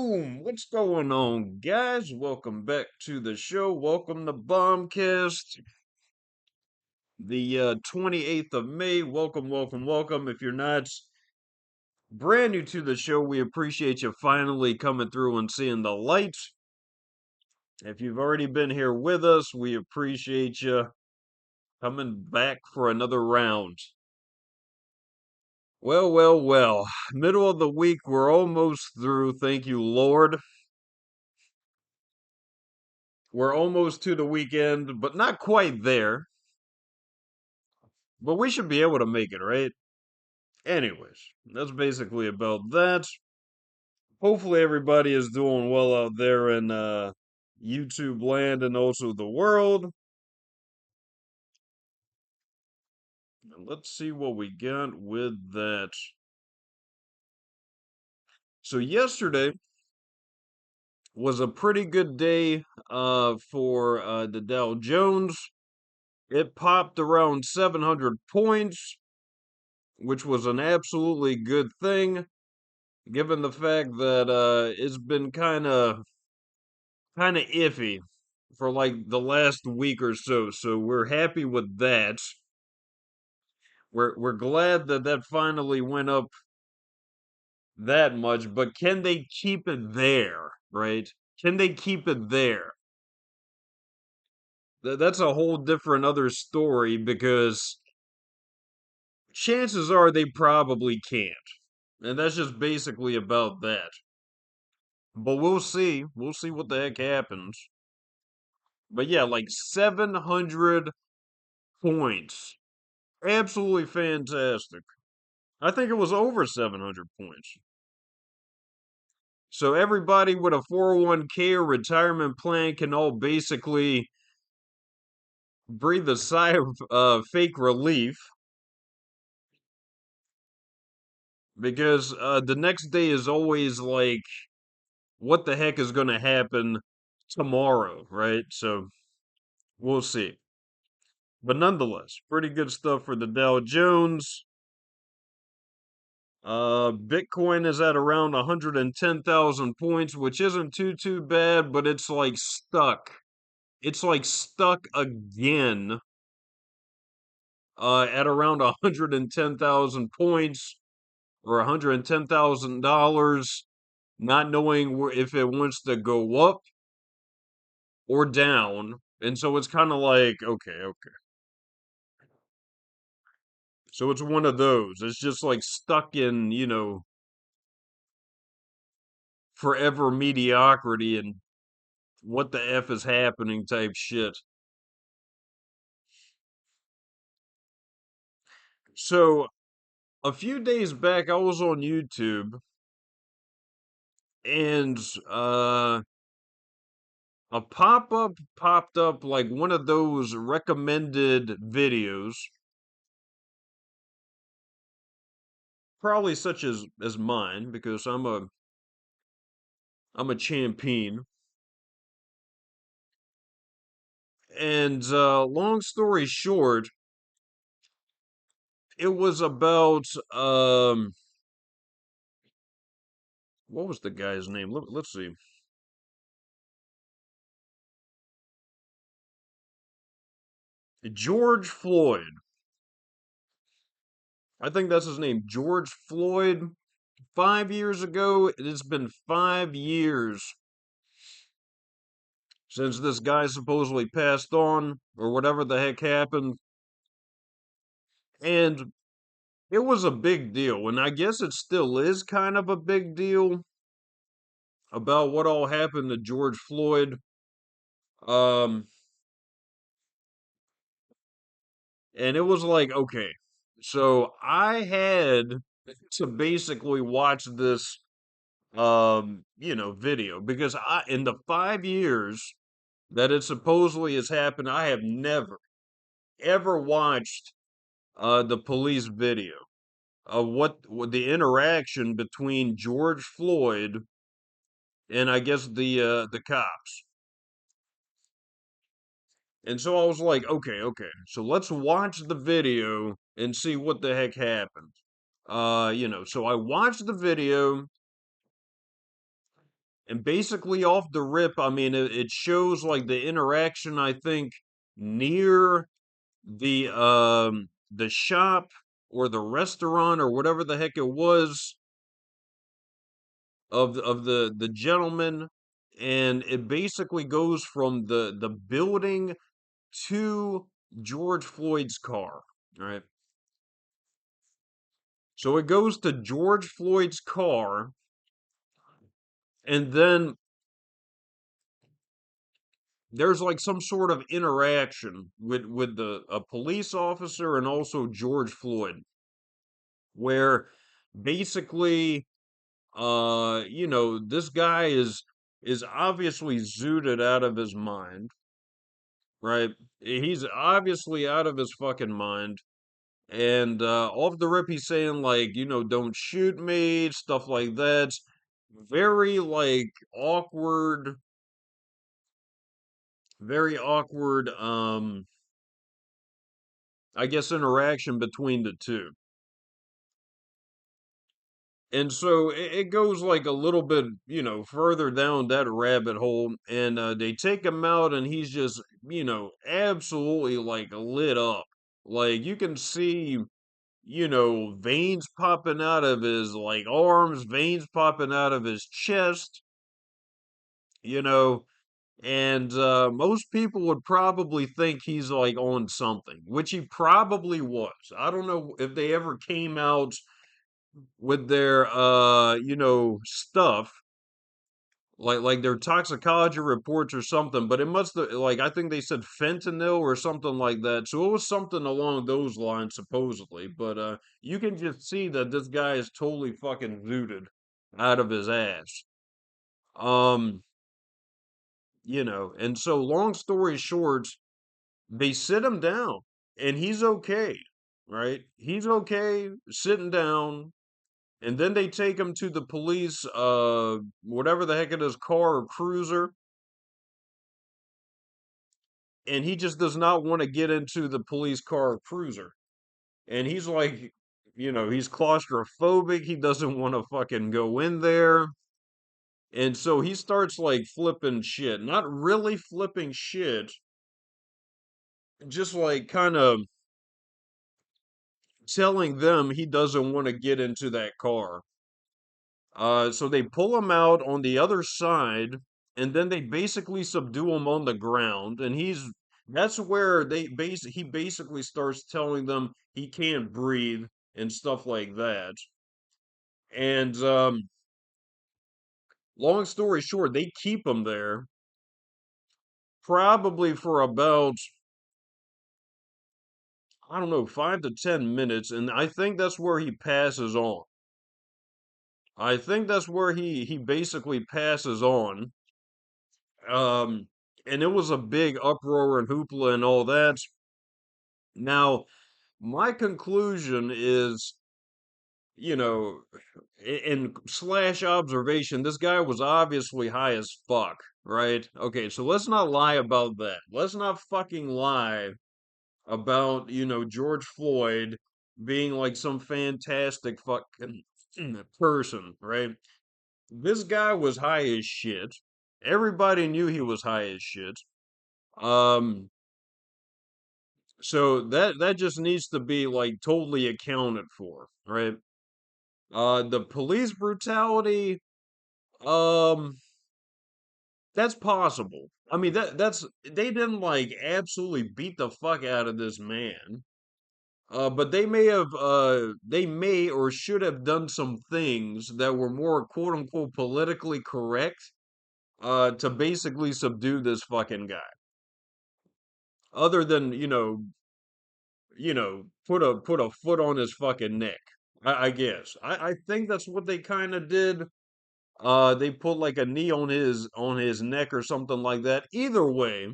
Boom! What's going on, guys? Welcome back to the show. Welcome to BombCast, the 28th of May. Welcome, welcome, welcome. If you're not brand new to the show, we appreciate you finally coming through and seeing the light. If you've already been here with us, we appreciate you coming back for another round. Well, well, well. Middle of the week, we're almost through. Thank you, Lord. We're almost to the weekend, but not quite there. But we should be able to make it, right? Anyways, that's basically about that. Hopefully everybody is doing well out there in YouTube land and also the world. And let's see what we got with that. So yesterday was a pretty good day for the Dow Jones. It popped around 700 points, which was an absolutely good thing, given the fact that it's been kind of iffy for like the last week or so. So we're happy with that. We're glad that that finally went up that much, but can they keep it there, right? Can they keep it there? That's a whole different other story because chances are they probably can't. And that's just basically about that. But we'll see. We'll see what the heck happens. But yeah, like 700 points. Absolutely fantastic. I think it was over 700 points. So everybody with a 401k or retirement plan can all basically breathe a sigh of fake relief because the next day is always like, what the heck is going to happen tomorrow, right? So we'll see. But nonetheless, pretty good stuff for the Dow Jones. Bitcoin is at around 110,000 points, which isn't too bad, but it's like stuck. It's like stuck again at around 110,000 points or $110,000, not knowing if it wants to go up or down. And so it's kind of like, okay. So it's one of those. It's just like stuck in, forever mediocrity and what the F is happening type shit. So a few days back, I was on YouTube and a pop-up popped up like one of those recommended videos, probably such as mine, because I'm a champion. And long story short, it was about what was the guy's name? Let's see. George Floyd. I think that's his name. George Floyd. 5 years ago, it has been 5 years since this guy supposedly passed on, or whatever the heck happened. And it was a big deal. And I guess it still is kind of a big deal about what all happened to George Floyd. Um, and it was like, okay. So I had to basically watch this video because in the 5 years that it supposedly has happened, I have never ever watched the police video of what the interaction between George Floyd and I guess the cops. And so I was like, okay. So let's watch the video and see what the heck happened. So I watched the video And basically off the rip, I mean, it shows like the interaction, I think, near the shop or the restaurant or whatever the heck it was of the gentleman, and it basically goes from the building to George Floyd's car, right? So it goes to George Floyd's car, and then there's like some sort of interaction with the a police officer and also George Floyd, where basically this guy is obviously zooted out of his mind, right? He's obviously out of his fucking mind. And off the rip, he's saying, like, don't shoot me, stuff like that. Very, like, very awkward, I guess, interaction between the two. And so it goes like a little bit, further down that rabbit hole. And they take him out, and he's just, absolutely like lit up. Like you can see, veins popping out of his like arms, veins popping out of his chest, you know, and most people would probably think he's like on something, which he probably was. I don't know if they ever came out with their stuff like their toxicology reports or something, but it must have, like, I think they said fentanyl or something like that. So it was something along those lines supposedly, but you can just see that this guy is totally fucking zooted out of his ass. Um, and so long story short, they sit him down and he's okay, right? He's okay sitting down. And then they take him to the police, whatever the heck it is, car or cruiser, and he just does not want to get into the police car or cruiser. And he's like, he's claustrophobic. He doesn't want to fucking go in there. And so he starts like flipping shit. Not really flipping shit, just like kind of telling them he doesn't want to get into that car. So they pull him out on the other side, and then they basically subdue him on the ground. And that's where he basically starts telling them he can't breathe and stuff like that. And long story short, they keep him there probably for about, I don't know, 5 to 10 minutes, and I think that's where he passes on. I think that's where he basically passes on. Um, and it was a big uproar and hoopla and all that. Now, my conclusion is, you know, in slash observation, this guy was obviously high as fuck, right? Okay, so let's not lie about that. Let's not fucking lie about, George Floyd being like some fantastic fucking person, right? This guy was high as shit. Everybody knew he was high as shit. Um, so that just needs to be like totally accounted for, right? The police brutality, um, that's possible. I mean that's they didn't like absolutely beat the fuck out of this man. But they may or should have done some things that were more quote unquote politically correct, to basically subdue this fucking guy. Other than, put a foot on his fucking neck. I guess. I think that's what they kind of did. They put like a knee on his neck or something like that. Either way,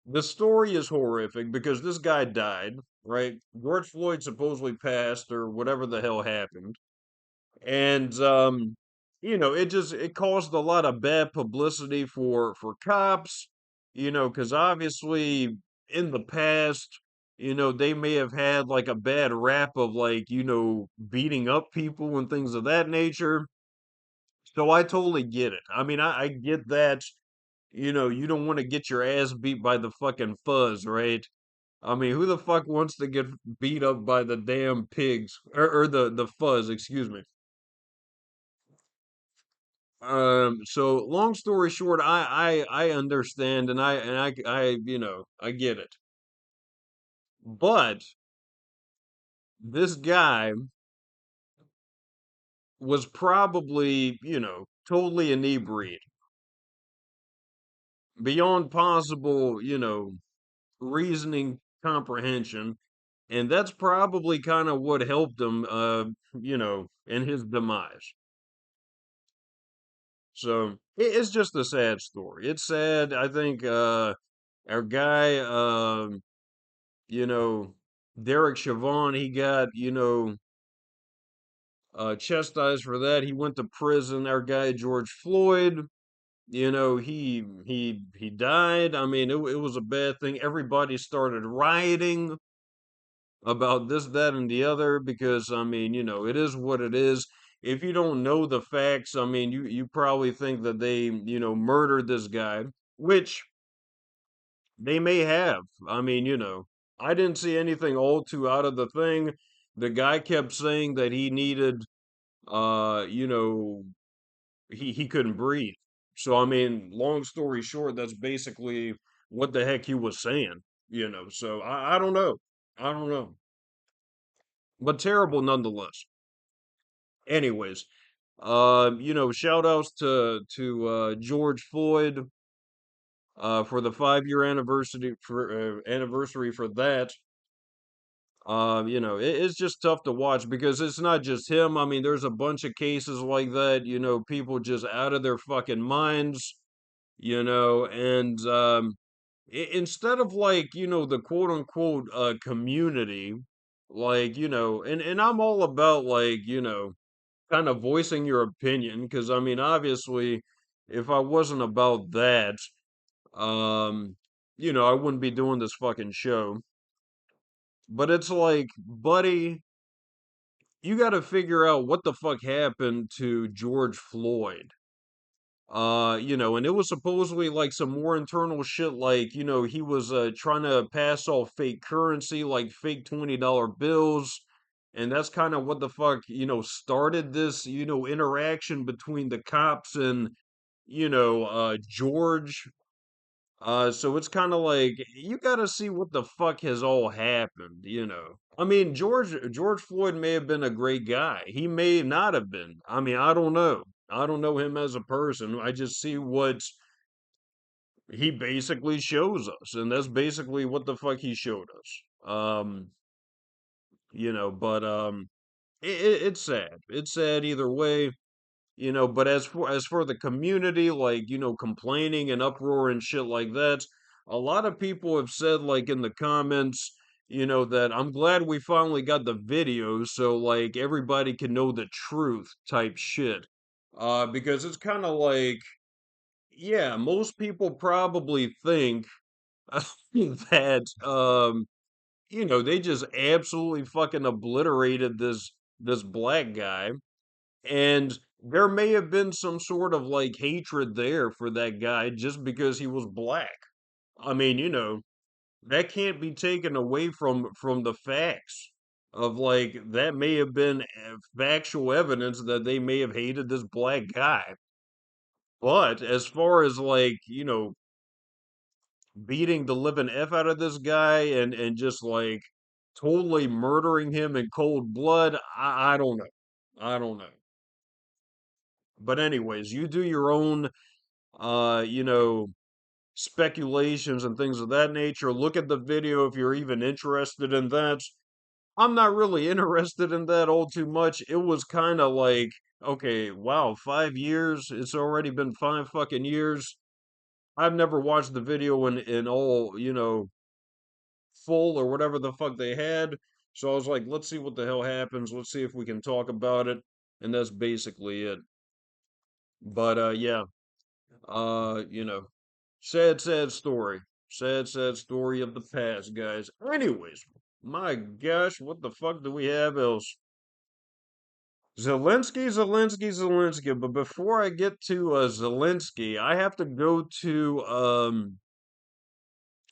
the story is horrific because this guy died, right? George Floyd supposedly passed or whatever the hell happened. And it caused a lot of bad publicity for cops, because obviously in the past, they may have had like a bad rap of like, beating up people and things of that nature. So I totally get it. I mean, I get that, you don't want to get your ass beat by the fucking fuzz, right? I mean, who the fuck wants to get beat up by the damn pigs or the fuzz, excuse me. So long story short, I understand and I get it. But this guy was probably, totally inebriated beyond possible, reasoning comprehension. And that's probably kind of what helped him, in his demise. So it's just a sad story. It's sad. I think our guy, you know, Derek Chauvin, he got, chastised for that. He went to prison. Our guy George Floyd, he died. I mean, it was a bad thing. Everybody started rioting about this, that, and the other because I mean, it is what it is. If you don't know the facts, I mean, you probably think that they, murdered this guy, which they may have. I mean, I didn't see anything all too out of the thing. The guy kept saying that he needed, uh, you know, he couldn't breathe. So I mean, long story short, that's basically what the heck he was saying. So I don't know. I don't know. But terrible nonetheless. Anyways, shout outs to George Floyd for the 5 year anniversary for that. It's just tough to watch because it's not just him. I mean, there's a bunch of cases like that. People just out of their fucking minds. And instead of like the quote unquote community, like and I'm all about like kind of voicing your opinion because I mean obviously if I wasn't about that um I wouldn't be doing this fucking show, but it's like buddy, you got to figure out what the fuck happened to George Floyd. And it was supposedly like some more internal shit like he was trying to pass off fake currency like fake $20 bills, and that's kind of what the fuck started this interaction between the cops and George. So it's kind of like you got to see what the fuck has all happened. I mean, George Floyd may have been a great guy. He may not have been. I mean, I don't know. I don't know him as a person. I just see what he basically shows us, and that's basically what the fuck he showed us. But it's sad. It's sad either way. But as for the community, like complaining and uproar and shit like that, a lot of people have said like in the comments, that I'm glad we finally got the videos so like everybody can know the truth type shit. Because it's kind of like, yeah, most people probably think that they just absolutely fucking obliterated this black guy, and there may have been some sort of like hatred there for that guy just because he was black. I mean, that can't be taken away from the facts of like that may have been factual evidence that they may have hated this black guy. But as far as like, beating the living F out of this guy and just like totally murdering him in cold blood, I don't know. I don't know. But anyways, you do your own uh, you know, speculations and things of that nature. Look at the video if you're even interested in that. I'm not really interested in that all too much. It was kind of like, okay, wow, 5 years. It's already been 5 fucking years. I've never watched the video in all, full or whatever the fuck they had. So I was like, let's see what the hell happens. Let's see if we can talk about it. And that's basically it. But yeah, uh, you know, sad, sad story. Sad, sad story of the past, guys. Anyways, my gosh, what the fuck do we have else? Zelensky. But before I get to Zelensky, I have to go to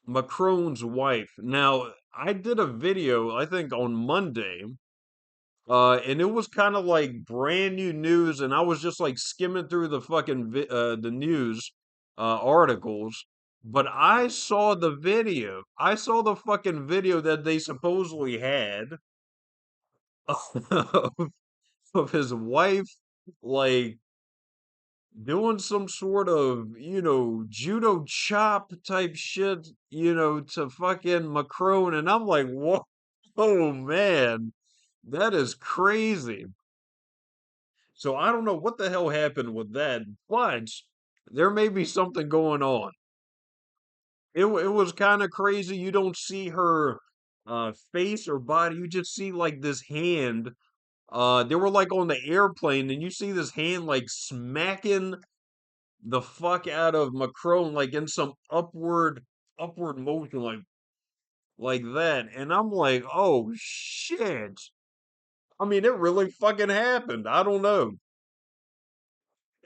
Macron's wife. Now, I did a video, I think on Monday, and it was kind of like brand new news, and I was just like skimming through the fucking the news articles. But I saw the video. I saw the fucking video that they supposedly had of, of his wife, like doing some sort of, judo chop type shit, to fucking Macron. And I'm like, whoa, oh man, that is crazy. So I don't know what the hell happened with that, but there may be something going on. It was kind of crazy. You don't see her face or body. You just see like this hand. They were like on the airplane, and you see this hand like smacking the fuck out of Macron, like in some upward motion, like that. And I'm like, oh shit. I mean, it really fucking happened. I don't know.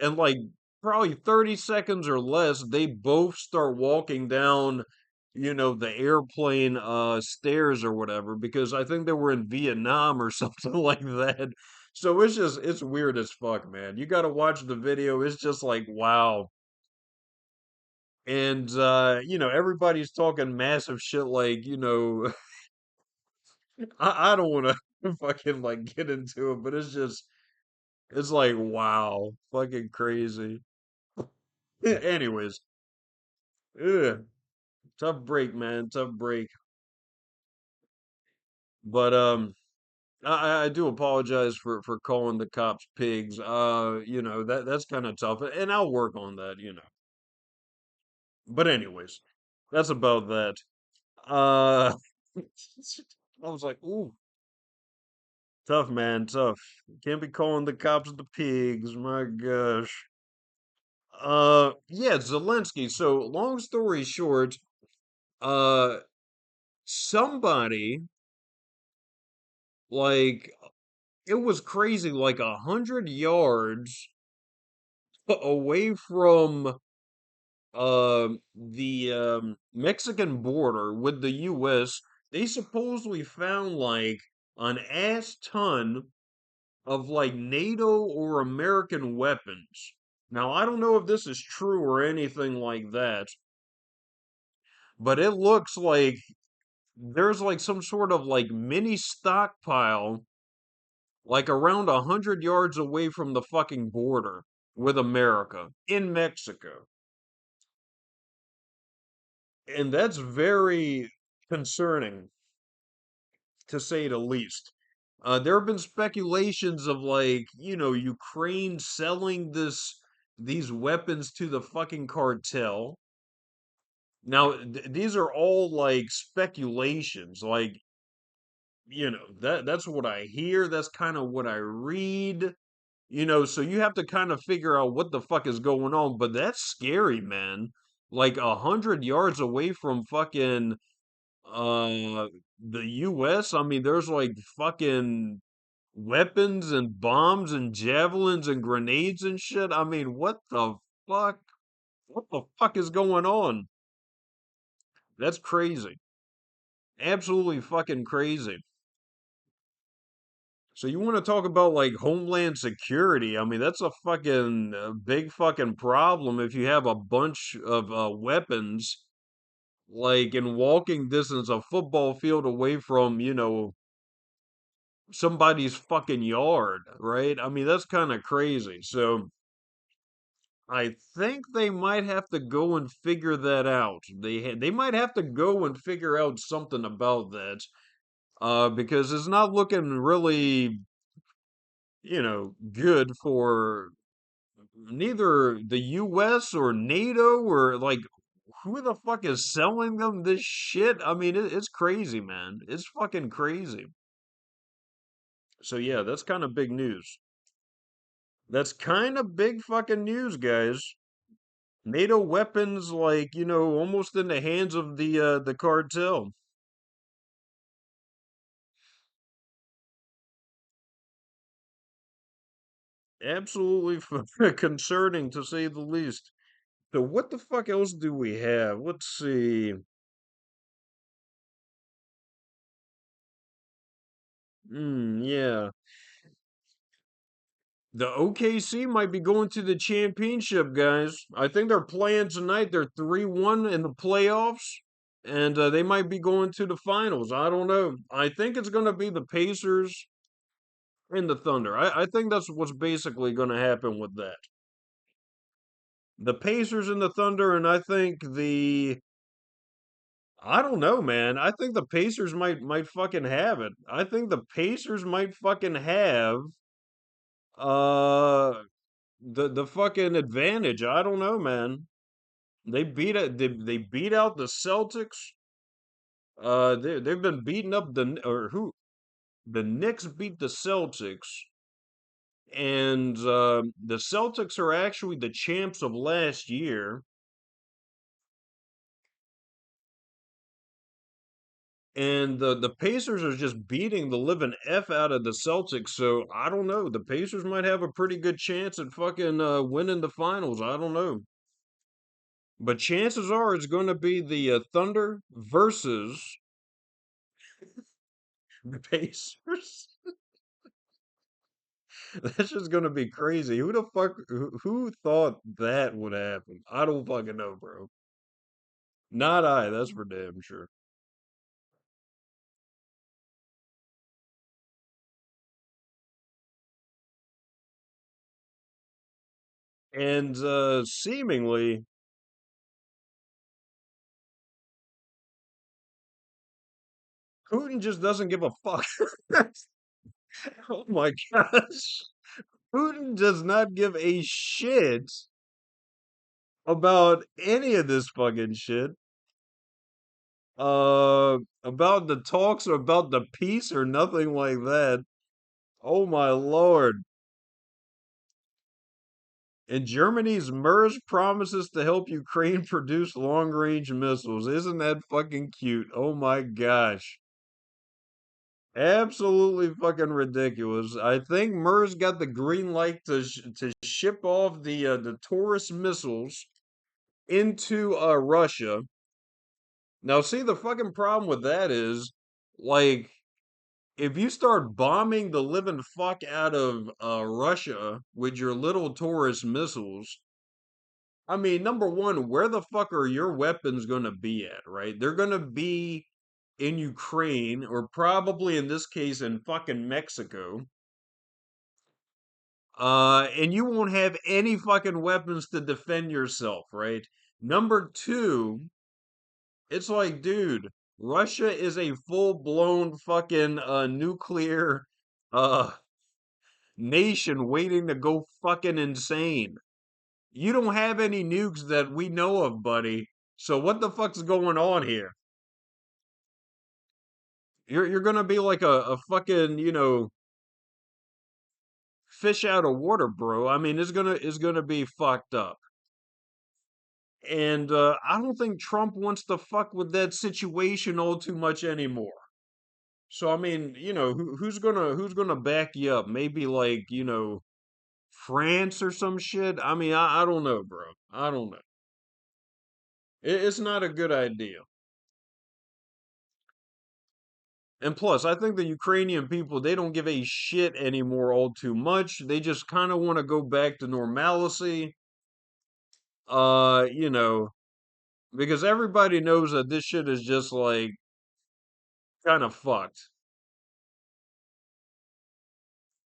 And like probably 30 seconds or less, they both start walking down, the airplane stairs or whatever, because I think they were in Vietnam or something like that. So it's weird as fuck, man. You gotta watch the video. It's just like, wow. And everybody's talking massive shit like, I don't wanna fucking like get into it, but it's like wow, fucking crazy. Anyways, ugh, tough break, man, tough break. But I do apologize for calling the cops pigs. That's kind of tough, and I'll work on that. But anyways, that's about that. Uh, I was like, ooh, tough, man, tough. Can't be calling the cops the pigs. My gosh. Yeah, Zelensky. So, long story short, uh, somebody like it was crazy, like 100 yards away from the Mexican border with the U.S. They supposedly found like an ass ton of like NATO or American weapons. Now, I don't know if this is true or anything like that, but it looks like there's like some sort of like mini stockpile like around 100 yards away from the fucking border with America in Mexico. And that's very concerning, to say the least. There have been speculations of like, Ukraine selling these weapons to the fucking cartel. Now, these are all like speculations. Like, that's what I hear. That's kind of what I read. So you have to kind of figure out what the fuck is going on. But that's scary, man. Like 100 yards away from fucking uh the US. I mean, there's like fucking weapons and bombs and javelins and grenades and shit. I mean, what the fuck? What the fuck is going on? That's crazy. Absolutely fucking crazy. So you want to talk about like homeland security? I mean, that's a fucking big fucking problem if you have a bunch of weapons like in walking distance, a football field away from, somebody's fucking yard, right? I mean, that's kind of crazy. So I think they might have to go and figure that out. They might have to go and figure out something about that, because it's not looking really, good for neither the U.S. or NATO or like who the fuck is selling them this shit? I mean, it's crazy, man. It's fucking crazy. So yeah, that's kind of big news. That's kind of big fucking news, guys. NATO weapons, like almost in the hands of the cartel. Absolutely concerning to say the least. So what the fuck else do we have? Let's see. Yeah. The OKC might be going to the championship, guys. I think they're playing tonight. They're 3-1 in the playoffs, and they might be going to the finals. I don't know. I think it's going to be the Pacers and the Thunder. I think that's what's basically going to happen with that. The Pacers and the Thunder, and I think I don't know, man. I think the Pacers might fucking have it. I think the Pacers might fucking have uh the fucking advantage. I don't know, man. They beat out the Celtics. They've been beating up the Knicks beat the Celtics, and the Celtics are actually the champs of last year. And the Pacers are just beating the living F out of the Celtics. So I don't know. The Pacers might have a pretty good chance at fucking winning the finals. I don't know. But chances are it's going to be the Thunder versus the Pacers. That's just going to be crazy. Who the fuck, who thought that would happen? I don't fucking know, bro. Not I, that's for damn sure. And seemingly, Putin just doesn't give a fuck. Oh my gosh. Putin does not give a shit about any of this fucking shit. About the talks or about the peace or nothing like that. Oh my lord. And Germany's MERS promises to help Ukraine produce long range missiles. Isn't that fucking cute? Oh my gosh. Absolutely fucking ridiculous. I think MERS got the green light to ship off the Taurus missiles into Russia. Now, see, the fucking problem with that is, like, if you start bombing the living fuck out of Russia with your little Taurus missiles, I mean, number one, where the fuck are your weapons gonna be at, right? They're gonna be in Ukraine, or probably in this case in fucking Mexico. And you won't have any fucking weapons to defend yourself, right? Number two, it's like, dude, Russia is a full-blown fucking nuclear uh nation waiting to go fucking insane. You don't have any nukes that we know of, buddy. So what the fuck's going on here? You're gonna be like a fucking, fish out of water, bro. I mean, it's gonna be fucked up. And I don't think Trump wants to fuck with that situation all too much anymore. So I mean, who's gonna back you up? Maybe like, France or some shit. I mean, I don't know, bro. I don't know. It's not a good idea. And plus, I think the Ukrainian people, they don't give a shit anymore all too much. They just kind of want to go back to normalcy. Uh, you know, because everybody knows that this shit is just like kind of fucked.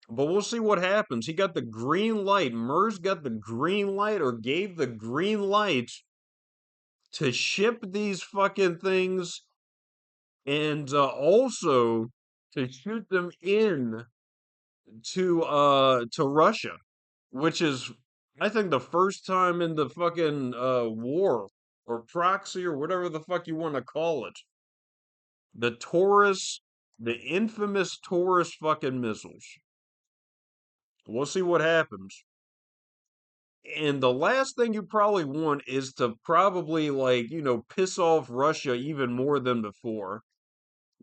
But we'll see what happens. He got the green light. MERS got the green light or gave the green light to ship these fucking things and also to shoot them in to Russia, which is I think the first time in the fucking war or proxy or whatever the fuck you want to call it. The Taurus, the infamous Taurus fucking missiles. We'll see what happens. And the last thing you probably want is to probably like, piss off Russia even more than before.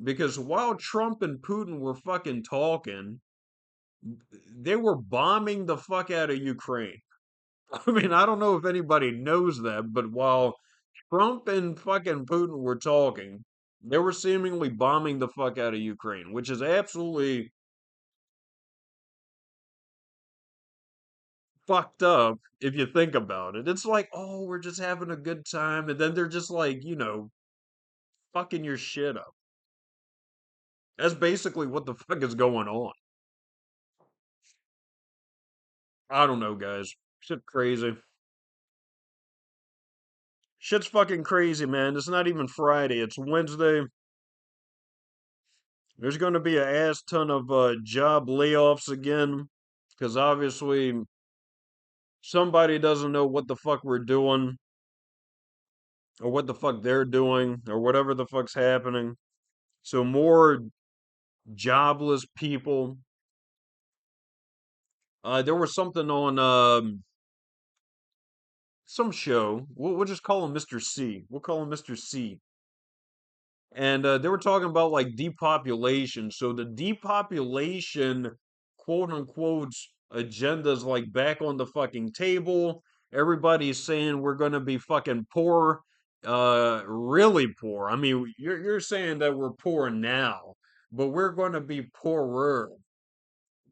Because while Trump and Putin were fucking talking, They were bombing the fuck out of Ukraine. I mean, I don't know if anybody knows that, but while Trump and fucking Putin were talking, they were seemingly bombing the fuck out of Ukraine, which is absolutely fucked up if you think about it. It's like, oh, we're just having a good time, and then they're just like, fucking your shit up. That's basically what the fuck is going on. I don't know, guys. Shit crazy. Shit's fucking crazy, man. It's not even Friday. It's Wednesday. There's going to be a ass ton of job layoffs again, because obviously somebody doesn't know what the fuck we're doing, or what the fuck they're doing, or whatever the fuck's happening. So more jobless people. There was something on some show. We'll just call him Mr. C. We'll call him Mr. C. And they were talking about like depopulation. So the depopulation, quote unquote, agenda's like back on the fucking table. Everybody's saying we're gonna be fucking poor, really poor. I mean, you're saying that we're poor now, but we're gonna be poorer,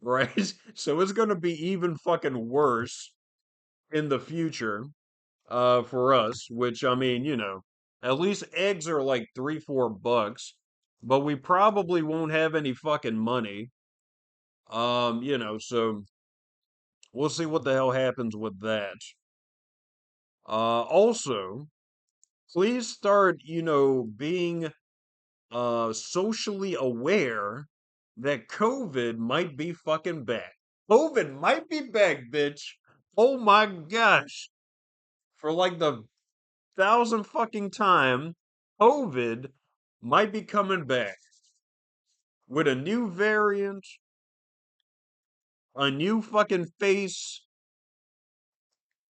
right? So it's gonna be even fucking worse in the future for us, which I mean, at least eggs are like 3, $4, but we probably won't have any fucking money. So we'll see what the hell happens with that. Also, please start, being socially aware that COVID might be fucking back. COVID might be back, bitch. Oh my gosh. For like the thousand fucking time, COVID might be coming back with a new variant, a new fucking face,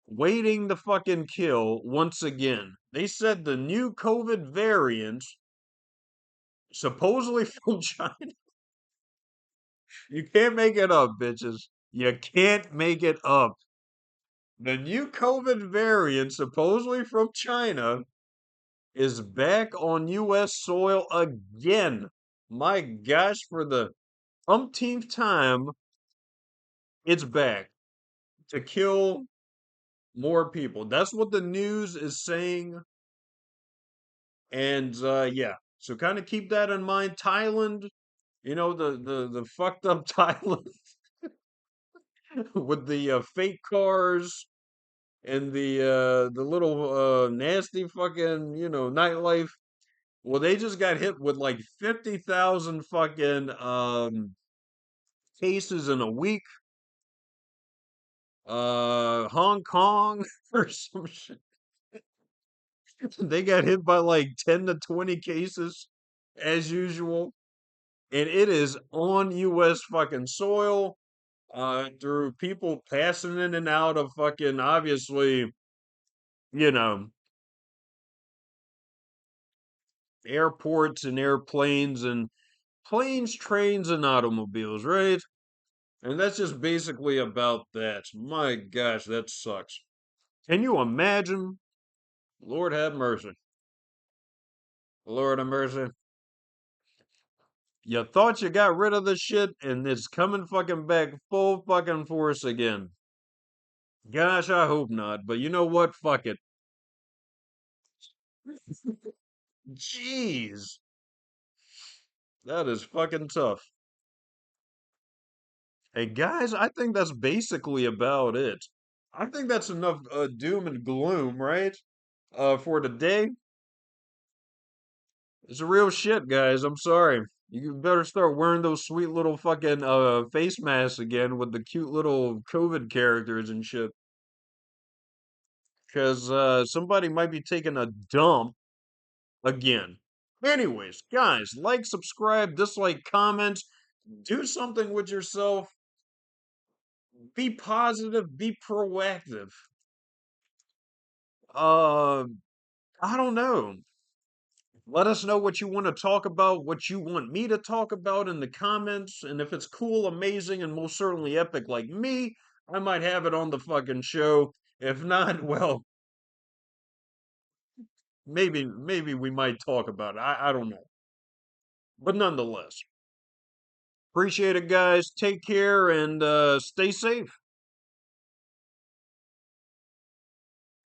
waiting to fucking kill once again. They said the new COVID variant, supposedly from China. You can't make it up, bitches. You can't make it up. The new COVID variant, supposedly from China, is back on U.S. soil again. My gosh, for the umpteenth time, it's back to kill more people. That's what the news is saying. And yeah, so kind of keep that in mind. Thailand, the fucked up Thailand with the fake cars and the little nasty fucking nightlife. Well, they just got hit with like 50,000 fucking cases in a week. Hong Kong or some shit. They got hit by like 10 to 20 cases as usual. And it is on US fucking soil, through people passing in and out of fucking obviously, you know, airports and airplanes and planes, trains, and automobiles, right? And that's just basically about that. My gosh, that sucks. Can you imagine? Lord have mercy. Lord have mercy. You thought you got rid of the shit, and it's coming fucking back full fucking force again. Gosh, I hope not. But you know what? Fuck it. Jeez. That is fucking tough. Hey, guys, I think that's basically about it. I think that's enough doom and gloom, right? For today. It's a real shit, guys. I'm sorry. You better start wearing those sweet little fucking face masks again with the cute little COVID characters and shit. Because somebody might be taking a dump again. Anyways, guys, like, subscribe, dislike, comment, do something with yourself. Be positive, be proactive. Uh, I don't know. Let us know what you want to talk about, what you want me to talk about in the comments. And if it's cool, amazing, and most certainly epic like me, I might have it on the fucking show. If not, well, maybe we might talk about it. I don't know. But nonetheless, appreciate it, guys. Take care and stay safe.